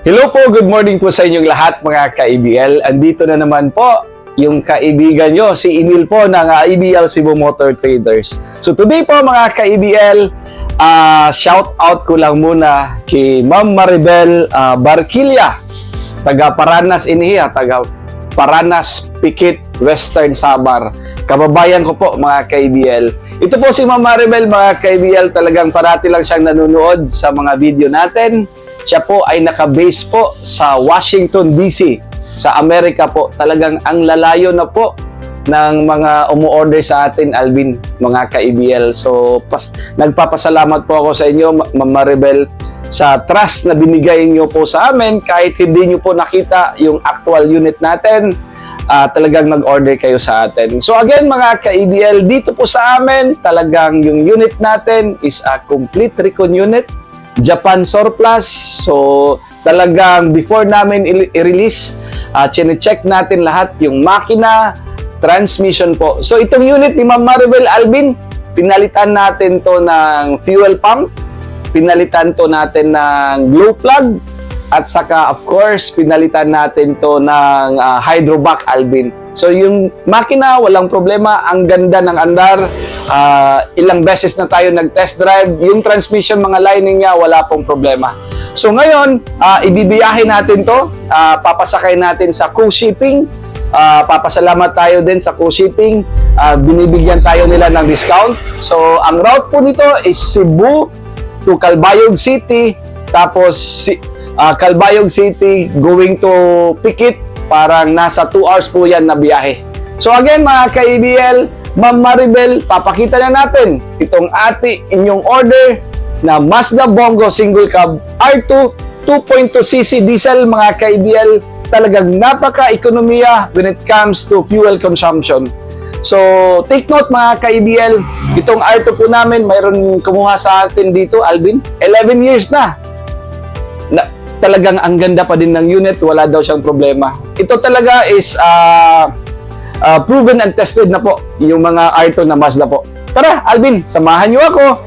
Hello po, good morning po sa inyong lahat mga ka-EBL. Andito na naman po yung kaibigan nyo, si Emil po ng EBL Cebu Motor Traders. So today po mga ka-EBL, shout out ko lang muna kay Ma'am Maribel Barquilla, taga Paranas Inihiya, taga Paranas Pikit, Western Samar. Kababayan ko po mga ka-EBL. Ito po si Ma'am Maribel mga ka-EBL, talagang parati lang siyang nanonood sa mga video natin. Siya po ay naka-base po sa Washington DC, sa Amerika po. Talagang ang lalayo na po ng mga umu-order sa atin, Alvin, mga ka-EBL. So, nagpapasalamat po ako sa inyo, Ma'am Maribel, sa trust na binigay niyo po sa amin. Kahit hindi niyo po nakita yung actual unit natin, talagang nag-order kayo sa atin. So again, mga ka-EBL, dito po sa amin, talagang yung unit natin is a complete recon unit. Japan surplus. So, talagang before namin i-release, chine-check natin lahat yung makina, transmission po. So, itong unit ni Ma'am Maribel, Alvin, pinalitan natin to ng fuel pump, pinalitan to natin ng glow plug, at saka, of course, pinalitan natin to ng hydrovac, Alvin. So, yung makina, walang problema. Ang ganda ng andar. Ilang beses na tayo nag-test drive. Yung transmission, mga lining niya, wala pong problema. So, ngayon, ibibiyahe natin to. Papasakay natin sa co-shipping. Papasalamat tayo din sa co-shipping. Binibigyan tayo nila ng discount. So, ang route po nito is Cebu to Calbayog City. Tapos, Calbayog City going to Pikit. Parang nasa 2 hours po yan na biyahe. So again mga ka-EBL, Ma'am Maribel, papakita na natin itong inyong order na Mazda Bongo Single Cab R2 2.2cc diesel mga ka-EBL. Talagang napaka-ekonomiya when it comes to fuel consumption. So take note mga ka-EBL, itong R2 po namin, mayroon kumuha sa atin dito, Alvin, 11 years na. Talagang ang ganda pa din ng unit, wala daw siyang problema. Ito talaga is proven and tested na po yung mga R2 na Mazda po. Tara, Alvin, samahan niyo ako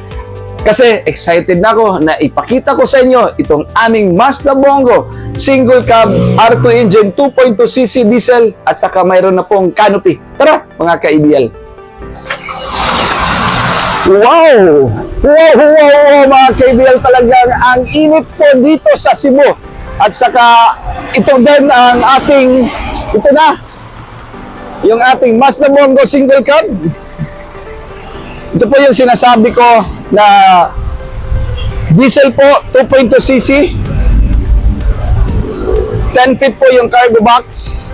kasi excited na ako na ipakita ko sa inyo itong aming Mazda Bongo Single Cab R2 engine 2.2cc diesel at saka mayroon na pong canopy. Tara, mga ka-EBL. Wow! Wow, mga ka-EBL, talagang ang init po dito sa Cebu. At saka, ito din ang ating, ito na, yung ating Mazda Bongo Single Cab. Ito po yung sinasabi ko na diesel po, 2.2cc. 10 feet po yung cargo box.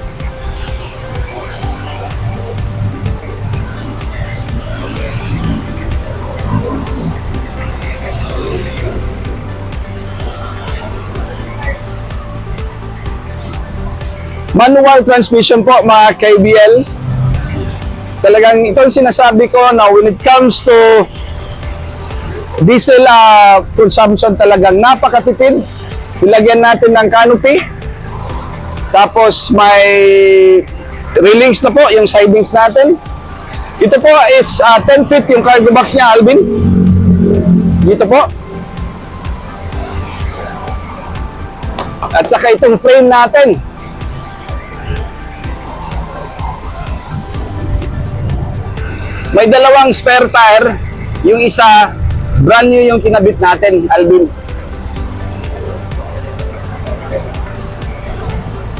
Manual transmission po mga ka-EBL. Talagang ito ang sinasabi ko na when it comes to diesel consumption, talagang napakatipid. Ilagyan natin ng canopy. Tapos may railings na po yung sidings natin. Ito po is 10 feet yung cargo box niya, Alvin. Dito po. At saka itong frame natin. May dalawang spare tire. Yung isa, brand new yung kinabit natin, Alvin.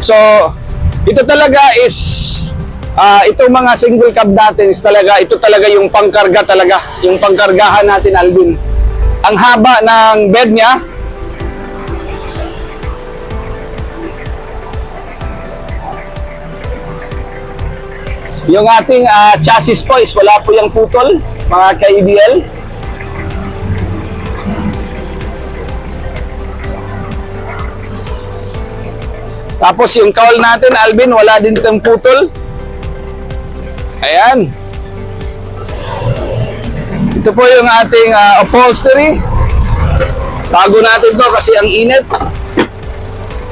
So, ito talaga is, itong mga single cab natin is talaga, ito talaga yung pangkarga talaga. Yung pangkargahan natin, Alvin. Ang haba ng bed niya. Yung ating chassis po is wala po yung putol, mga ka-EBL. Tapos yung cowl natin, Alvin, wala din itong putol. Ayan. Ito po yung ating upholstery. Tago natin to kasi ang init.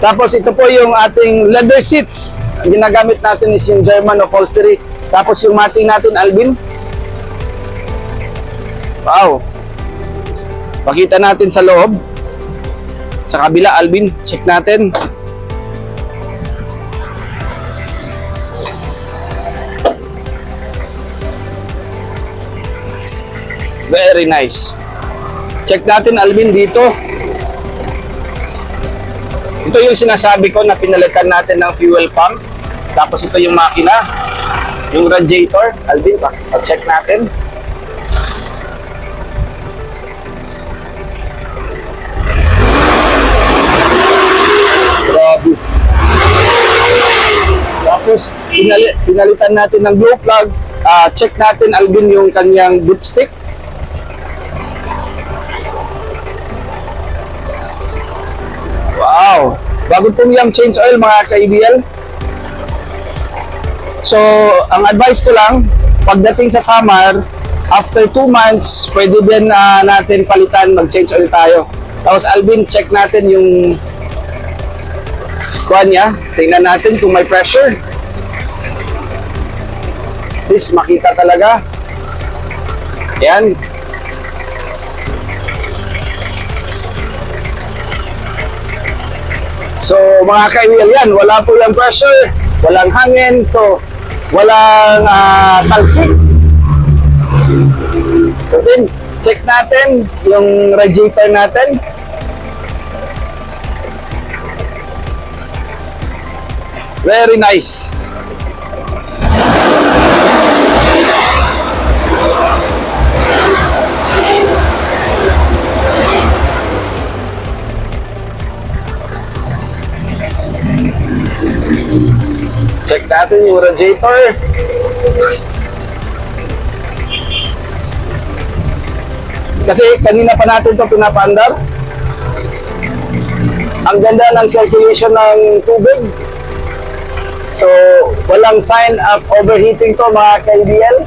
Tapos ito po yung ating leather seats. Ang ginagamit natin is yung German upholstery. Tapos yung mating natin, Alvin. Wow. Pakita natin sa loob. Sa kabila, Alvin, check natin. Very nice. Check natin, Alvin, dito. Ito yung sinasabi ko na pinalitan natin ng fuel pump. Tapos ito yung makina, yung radiator. Alvin, check natin. Grabe. Tapos, pinalitan natin ng glow plug. Check natin, Alvin, yung kanyang dipstick. Wow! Bago pong yung change oil, mga ka-ABL. So, ang advice ko lang, pagdating sa summer, after 2 months, pwede din natin palitan, mag-change oil tayo. Tapos, Alvin, check natin yung kuhan niya. Tingnan natin kung may pressure. Please, makita talaga. Yan. So, mga ka-ABL yan, wala po yung pressure, walang hangin, so, walang talsik. So, then, check natin yung radiator natin. Very nice. Check natin yung radiator. Kasi kanina pa natin ito pinapaandar. Ang ganda ng circulation ng tubig. So, walang sign of overheating to, mga ka-ABL.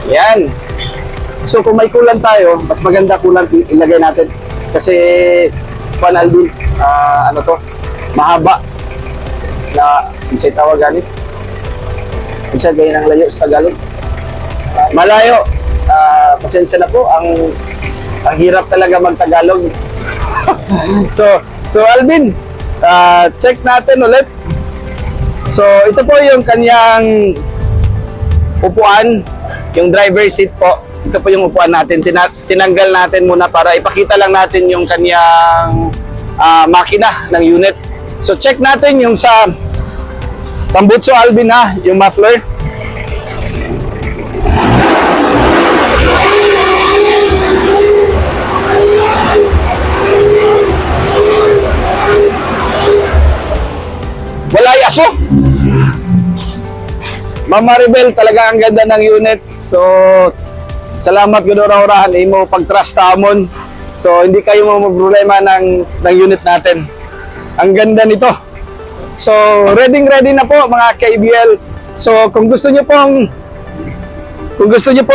Yan. So, kung may kulang tayo, mas maganda kulang ilagay natin. Kasi, Alvin, ano to, mahaba na, kung sa'y tawag ganit. Kung sa'y ganyan ang layo sa Tagalog. Malayo. Pasensya na po, ang hirap talaga mag-Tagalog. So, Alvin, check natin ulit. So, ito po yung kanyang upuan, yung driver seat po. Ito po yung upuan natin. Tinanggal natin muna para ipakita lang natin yung kanyang makina ng unit. So, check natin yung sa tambutso, Alvin, ha, yung muffler. Wala yaso. Ma'am Maribel, talaga ang ganda ng unit. So, salamat gud orahan imo pag-trust tamon. So, hindi kayo problema ng unit natin. Ang ganda nito. So, ready na po, mga ka-ABL. So, kung gusto niyo po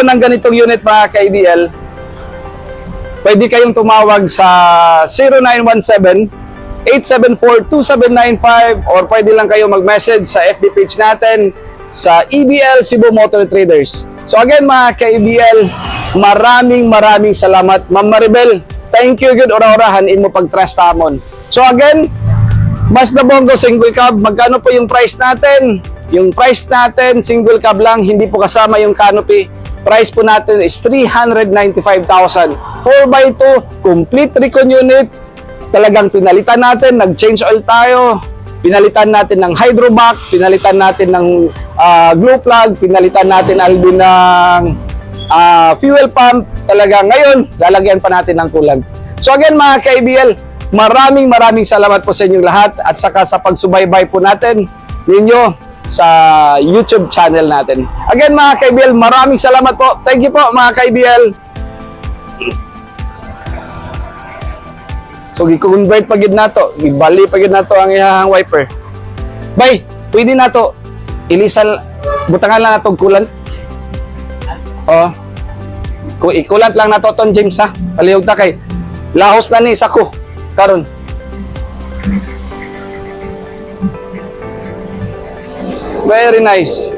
ng ganitong unit, mga ka-ABL, pwede kayong tumawag sa 0917-874-2795 or pwede lang kayo mag-message sa FB page natin sa EBL Cebu Motor Traders. So again, mga ka-EBL, maraming salamat. Ma'am Maribel, thank you good orahan imo pag-trust tamon. So again, Mazda Bongo single cab, magkano po yung price natin? Yung price natin, single cab lang, hindi po kasama yung canopy. Price po natin is 395,000. 4x2, complete recon unit. Talagang pinalitan natin, nag-change oil tayo, pinalitan natin ng hydrovac, pinalitan natin ng glow plug, pinalitan natin, Alvin, ng fuel pump. Talaga ngayon, lalagyan pa natin ng coolant. So again, mga ka-ABL, maraming salamat po sa inyong lahat at saka sa pagsubaybay po natin ninyo sa YouTube channel natin. Again, mga ka-ABL, maraming salamat po. Thank you po, mga ka-ABL. So, i-convert pa gid nato, ibali pa gid nato ang iyang wiper. Bay, pwede nato ilisan, butangan lang nato coolant. Oh. Kung i-coolant lang nato ton James, ha. Palihog ta kay lahos na ni sako karon. Very nice.